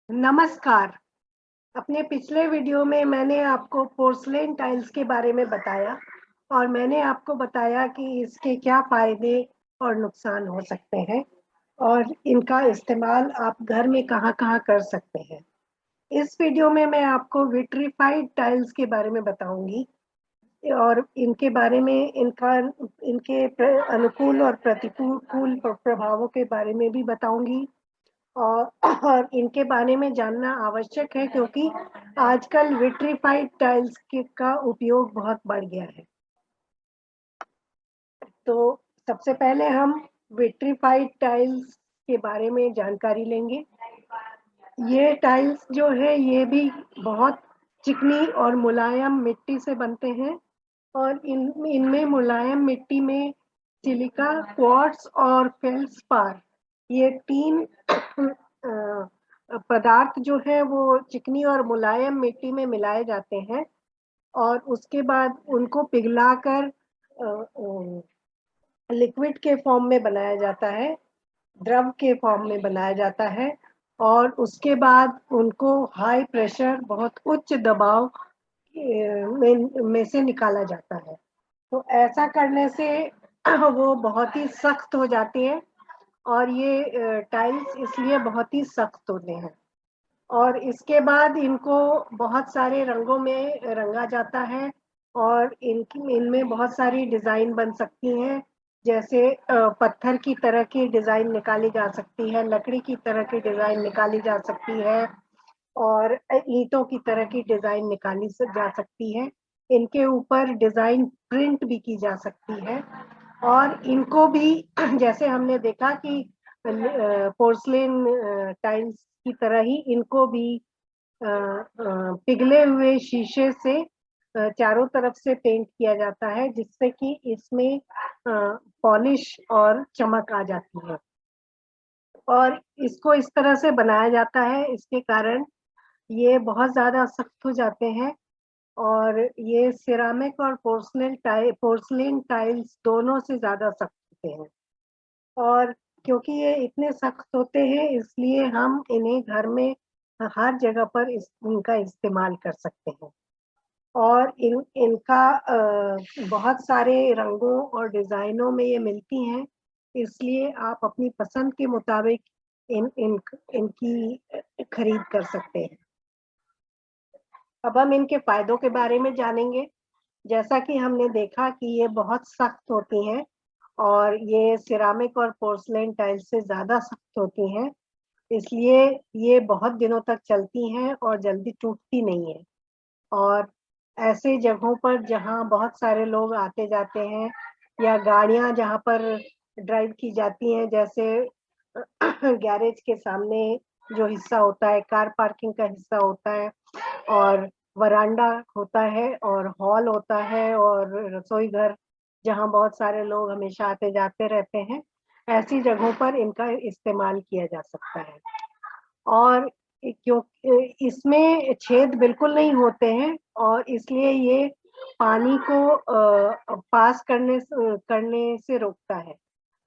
नमस्कार। अपने पिछले वीडियो में मैंने आपको पोर्सलेन टाइल्स के बारे में बताया और मैंने आपको बताया कि इसके क्या फायदे और नुकसान हो सकते हैं और इनका इस्तेमाल आप घर में कहाँ-कहाँ कर सकते हैं। इस वीडियो में मैं आपको विट्रीफाइड टाइल्स के बारे में बताऊंगी और इनके बारे में इनके अनुकूल और प्रतिकूल प्रभावों के बारे में भी बताऊंगी और इनके बारे में जानना आवश्यक है क्योंकि आजकल विट्रीफाइड टाइल्स का उपयोग बहुत बढ़ गया है। तो सबसे पहले हम विट्रीफाइड टाइल्स के बारे में जानकारी लेंगे। ये टाइल्स जो है ये भी बहुत चिकनी और मुलायम मिट्टी से बनते हैं और इनमें मुलायम मिट्टी में सिलिका, क्वार्ट्ज और फेल्डस्पार ये 3 पदार्थ जो है वो चिकनी और मुलायम मिट्टी में मिलाए जाते हैं और उसके बाद उनको पिघलाकर लिक्विड के फॉर्म में बनाया जाता है, द्रव के फॉर्म में बनाया जाता है और उसके बाद उनको हाई प्रेशर बहुत उच्च दबाव में से निकाला जाता है। तो ऐसा करने से वो बहुत ही सख्त हो जाती है और ये टाइल्स इसलिए बहुत ही सख्त होते हैं और इसके बाद इनको बहुत सारे रंगों में रंगा जाता है और इनमें बहुत सारी डिजाइन बन सकती हैं। जैसे पत्थर की तरह की डिजाइन निकाली जा सकती है, लकड़ी की तरह की डिजाइन निकाली जा सकती है और ईंटों की तरह की डिजाइन निकाली जा सकती है। इनके ऊपर डिजाइन प्रिंट भी की जा सकती है और इनको भी जैसे हमने देखा कि पोर्सलेन टाइल्स की तरह ही इनको भी पिघले हुए शीशे से चारों तरफ से पेंट किया जाता है जिससे कि इसमें पॉलिश और चमक आ जाती है और इसको इस तरह से बनाया जाता है इसके कारण ये बहुत ज्यादा सख्त हो जाते हैं और ये सिरामिक और पोर्सलिन टाइल्स दोनों से ज्यादा सख्त होते हैं और क्योंकि ये इतने सख्त होते हैं इसलिए हम इन्हें घर में हर जगह पर इनका इस्तेमाल कर सकते हैं और इनका बहुत सारे रंगों और डिजाइनों में ये मिलती हैं इसलिए आप अपनी पसंद के मुताबिक इनकी खरीद कर सकते हैं। अब हम इनके फायदों के बारे में जानेंगे। जैसा कि हमने देखा कि ये बहुत सख्त होती हैं और ये सिरामिक और पोर्सलेन टाइल्स से ज्यादा सख्त होती हैं इसलिए ये बहुत दिनों तक चलती हैं और जल्दी टूटती नहीं है और ऐसे जगहों पर जहाँ बहुत सारे लोग आते जाते हैं या गाड़ियां जहाँ पर ड्राइव की जाती हैं जैसे गैरेज के सामने जो हिस्सा होता है कार पार्किंग का हिस्सा होता है और वरांडा होता है और हॉल होता है और रसोई घर जहाँ बहुत सारे लोग हमेशा आते जाते रहते हैं ऐसी जगहों पर इनका इस्तेमाल किया जा सकता है और क्यों इसमें छेद बिल्कुल नहीं होते हैं और इसलिए ये पानी को पास करने से रोकता है।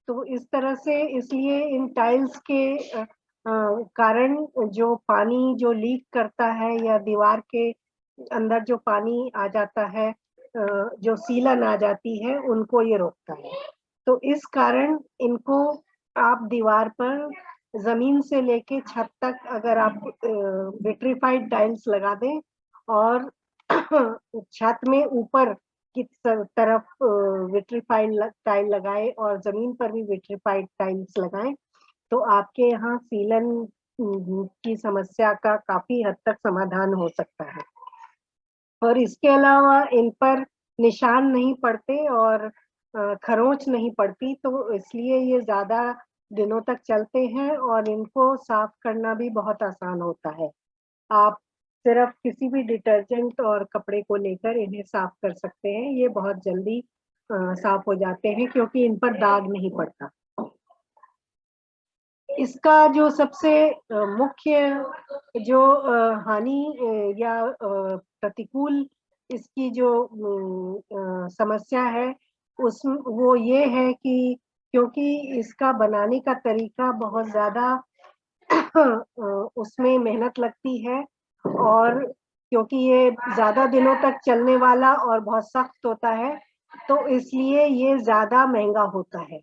तो इस तरह से इसलिए इन टाइल्स के कारण जो पानी जो लीक करता है या दीवार के अंदर जो पानी आ जाता है जो सीलन आ जाती है उनको ये रोकता है। तो इस कारण इनको आप दीवार पर जमीन से लेके छत तक अगर आप विट्रीफाइड टाइल्स लगा दें और छत में ऊपर की तरफ विट्रीफाइड टाइल लगाए और जमीन पर भी विट्रीफाइड टाइल्स लगाएं तो आपके यहाँ सीलन की समस्या का काफी हद तक समाधान हो सकता है और इसके अलावा इन पर निशान नहीं पड़ते और खरोंच नहीं पड़ती तो इसलिए ये ज्यादा दिनों तक चलते हैं और इनको साफ करना भी बहुत आसान होता है। आप सिर्फ किसी भी डिटर्जेंट और कपड़े को लेकर इन्हें साफ कर सकते हैं। ये बहुत जल्दी साफ हो जाते हैं क्योंकि इन पर दाग नहीं पड़ता। इसका जो सबसे मुख्य जो हानि या प्रतिकूल इसकी जो समस्या है उस वो ये है कि क्योंकि इसका बनाने का तरीका बहुत ज़्यादा उसमें मेहनत लगती है और क्योंकि ये ज़्यादा दिनों तक चलने वाला और बहुत सख्त होता है, तो इसलिए ये ज़्यादा महँगा होता है।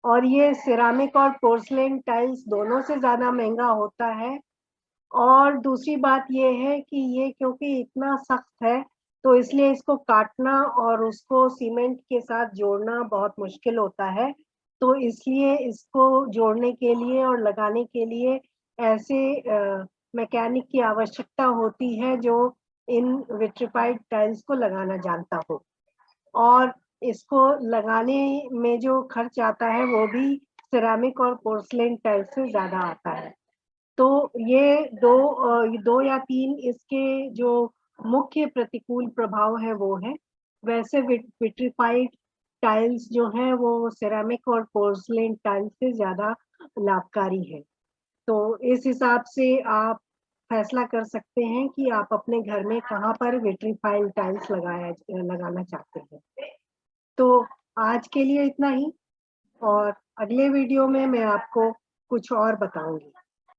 और ये सिरेमिक और पोर्सिलेन टाइल्स दोनों से ज़्यादा महँगा होता है। और दूसरी बात ये है कि ये क्योंकि इतना सख्त है, तो इसलिए इसको काटना और उसको सीमेंट के साथ जोड़ना बहुत मुश्किल होता है। तो इसलिए इसको जोड़ने के लिए और लगाने के लिए ऐसे मैकेनिक की आवश्यकता होती है जो इन विट्रिफाइड टाइल्स को लगाना जानता हो। और इसको लगाने में जो खर्च आता है वो भी सिरेमिक और पोर्सिलेन टाइल्स से ज़्यादा आता है। तो ये 2 या 3 इसके जो मुख्य प्रतिकूल प्रभाव है वो है। वैसे विट्रिफाइड टाइल्स जो हैं वो सिरेमिक और पोर्सिलेन टाइल्स से ज़्यादा लाभकारी है। तो इस हिसाब से आप फैसला कर सकते हैं कि आप अपने घर में कहाँ पर विट्रिफाइड टाइल्स लगाना चाहते हैं। तो आज के लिए इतना ही और अगले वीडियो में मैं आपको कुछ और बताऊँगी।